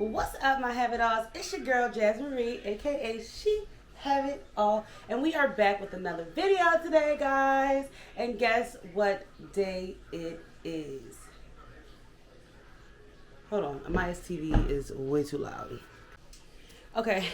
What's up, my Have It Alls? It's your girl, Jasmine Marie, aka She Have It All. And we are back with another video today, guys. And guess what day it is? Hold on, Amaya's TV is way too loud. Okay,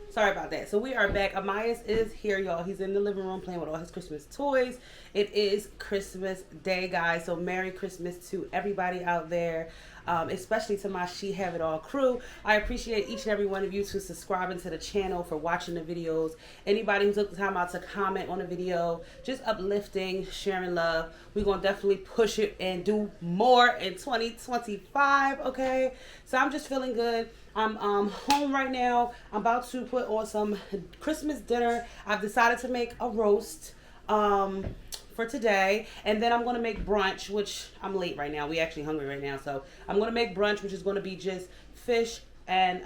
sorry about that. So we are back. Amaya's is here, y'all. He's in the living room playing with all his Christmas toys. It is Christmas Day, guys. So Merry Christmas to everybody out there. Especially to my She Have It All crew. I appreciate each and every one of you for subscribing to the channel, for watching the videos. Anybody who took the time out to comment on the video, just uplifting, sharing love. We're going to definitely push it and do more in 2025, okay? So I'm just feeling good. I'm home right now. I'm about to put on some Christmas dinner. I've decided to make a roast for today, and then I'm going to make brunch, which I'm late right now. We actually hungry right now, so I'm going to make brunch, which is going to be just fish and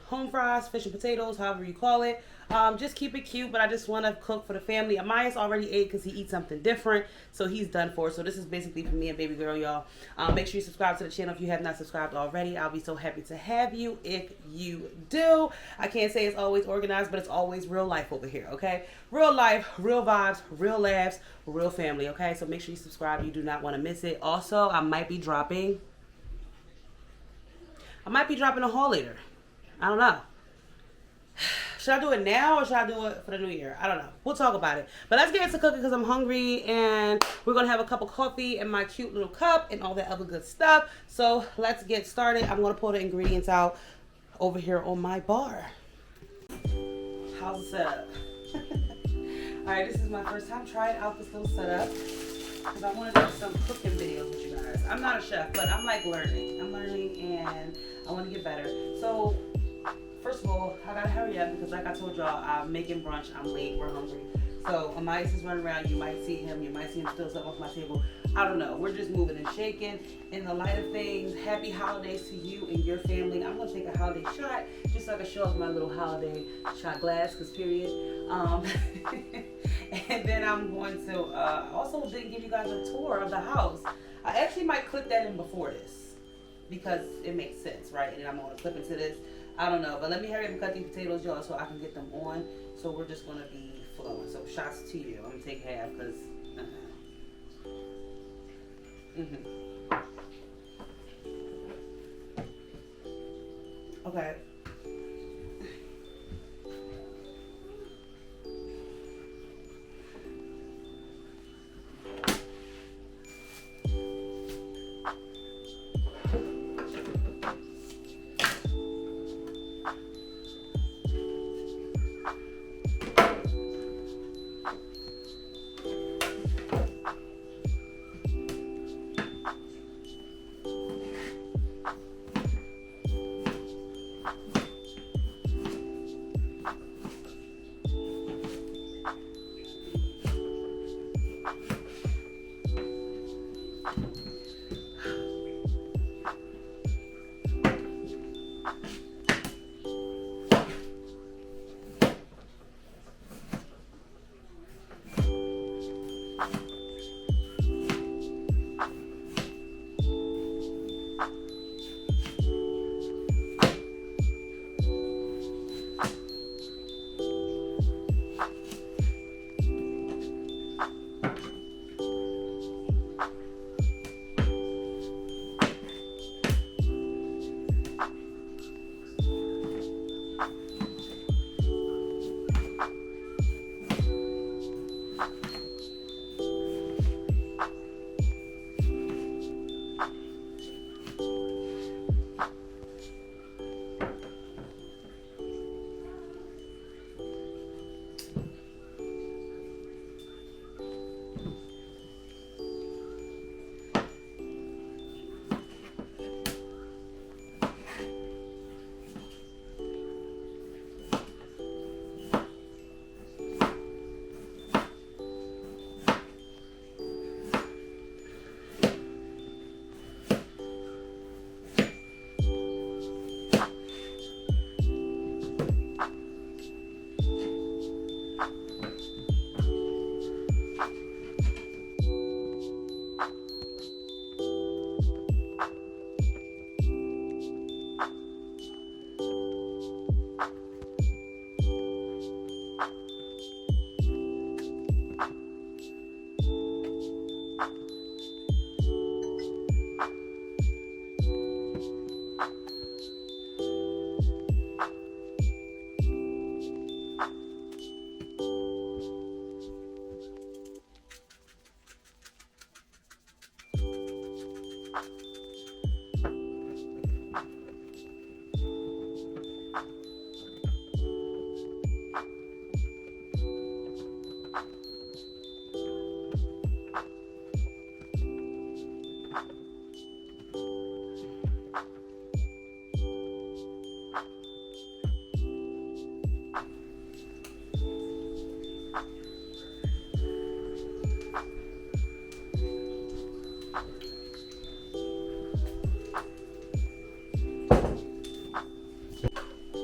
home fries, fish and potatoes, however you call it. Just keep it cute, but I just want to cook for the family. Amaya's already ate because he eats something different, so he's done for. So this is basically for me and baby girl, y'all. Make sure you subscribe to the channel if you have not subscribed already. I'll be so happy to have you if you do. I can't say it's always organized, but it's always real life over here, okay? Real life, real vibes, real laughs, real family, okay? So make sure you subscribe. You do not want to miss it. Also, I might be dropping a haul later. I don't know. Should I do it now or should I do it for the new year? I don't know. We'll talk about it. But let's get into cooking because I'm hungry, and we're going to have a cup of coffee in my cute little cup and all that other good stuff. So let's get started. I'm going to pull the ingredients out over here on my bar. How's the setup? Alright, this is my first time trying out this little setup because I want to do some cooking videos with you guys. I'm not a chef, but I'm like learning. I'm learning and I want to get better. So first of all, I gotta hurry up because like I told y'all, I'm making brunch. I'm late. We're hungry. So Amaya's is running around. You might see him. You might see him steal stuff off my table. I don't know. We're just moving and shaking. In the light of things, happy holidays to you and your family. I'm going to take a holiday shot just so I can show off my little holiday shot glass because period. And then I'm going to also give you guys a tour of the house. I actually might clip that in before this because it makes sense, right? And then I'm going to clip into this. I don't know, but let me hurry up and cut these potatoes, y'all, so I can get them on. So we're just going to be flowing. So shots to you. I'm going to take half because... Okay.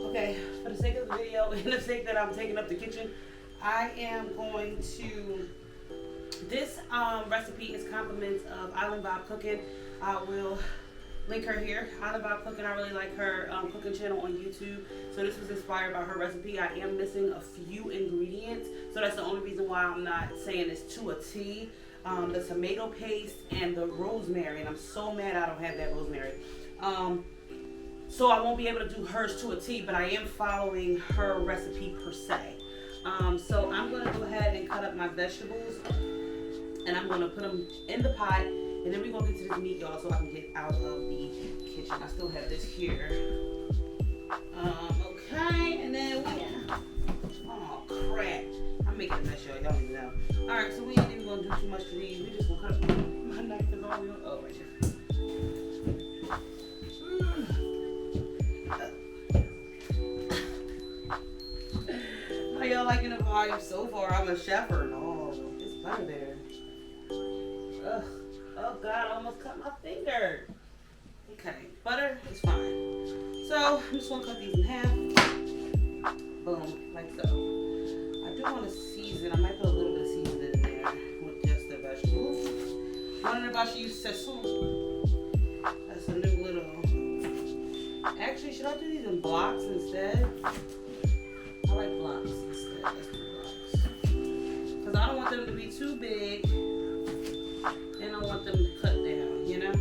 Okay, for the sake of the video and the sake that I'm taking up the kitchen, I am going to, this recipe is compliments of Island Vibe Cooking. I will link her here. Island Vibe Cooking, I really like her cooking channel on YouTube. So this was inspired by her recipe. I am missing a few ingredients, so that's the only reason why I'm not saying it's to a T. The tomato paste and the rosemary, and I'm so mad I don't have that rosemary. So I won't be able to do hers to a T, but I am following her recipe per se. So I'm going to go ahead and cut up my vegetables, and I'm going to put them in the pot, and then we're going to get to this meat, y'all, so I can get out of the kitchen. I still have this here. Okay, and then oh crap. I'm making a mess, y'all. Y'all don't even know. Alright, so we ain't even going to do too much to these. We just going to cut up my knife is all we want. Oh, right here. How y'all liking the vibe so far? I'm a chef-er. No, it's butter there. Ugh. Oh God, I almost cut my finger. Okay, butter is fine. So I'm just gonna cut these in half. Boom, like so. I do want to season. I might put a little bit of seasoning in there with just the vegetables. Wondering if I should use sesame. That's a new little. Actually, should I do these in blocks instead? I like blocks instead. Let's do blocks. Because I don't want them to be too big. And I want them to cut down, you know?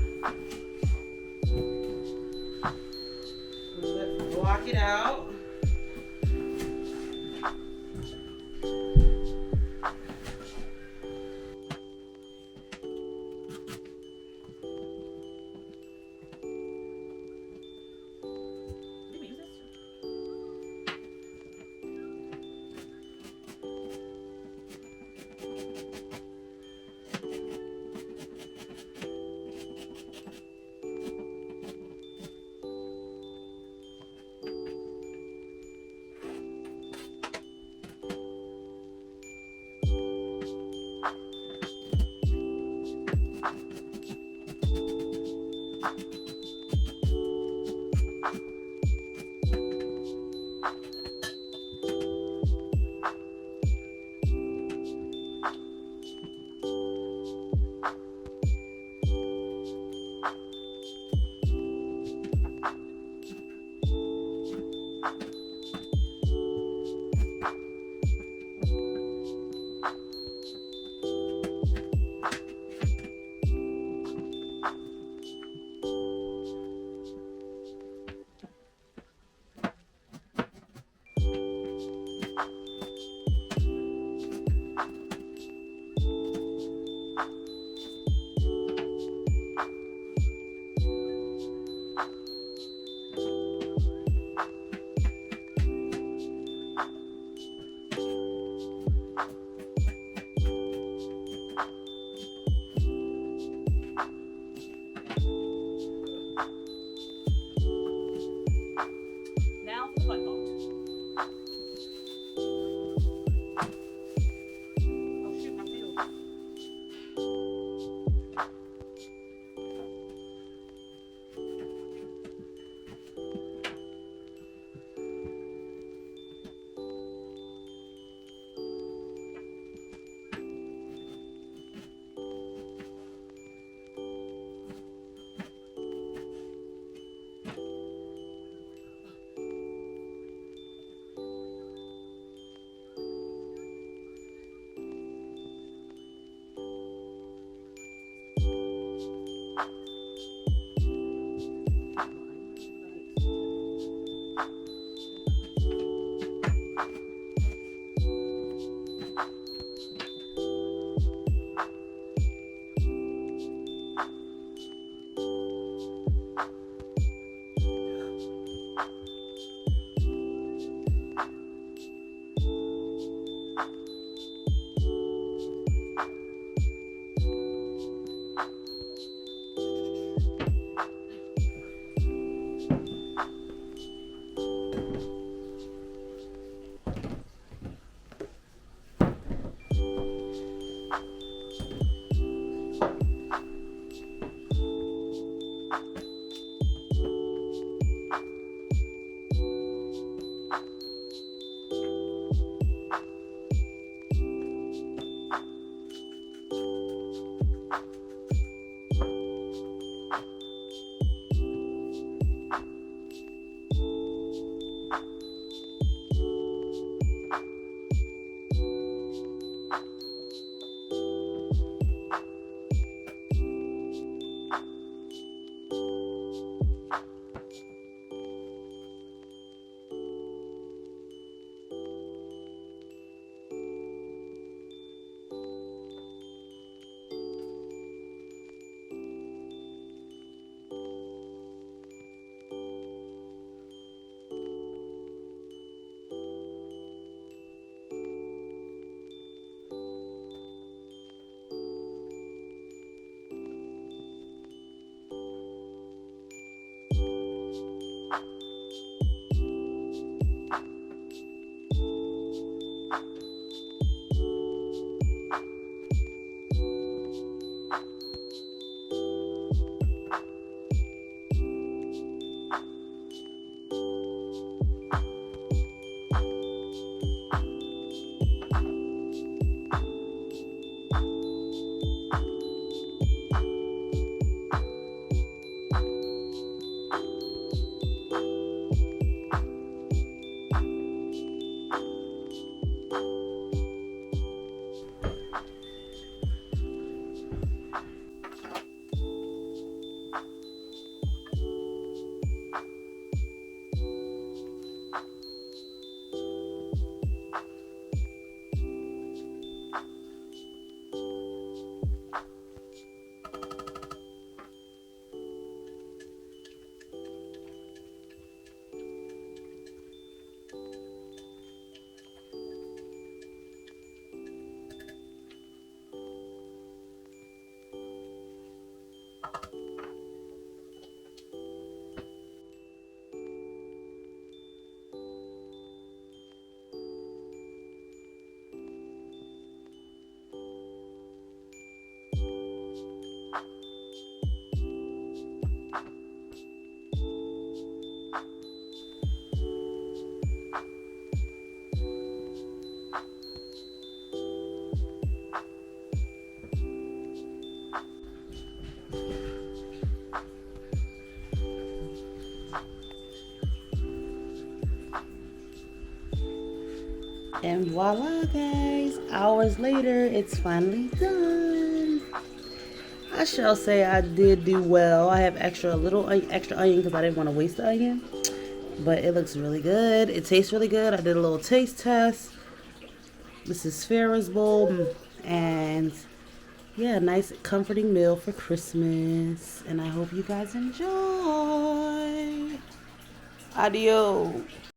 So let's block it out. And voila, guys, hours later, it's finally done. I shall say I did do well. I have a little extra onion because I didn't want to waste the onion. But it looks really good. It tastes really good. I did a little taste test. This is Farrah's bowl. And yeah, nice comforting meal for Christmas. And I hope you guys enjoy. Adios.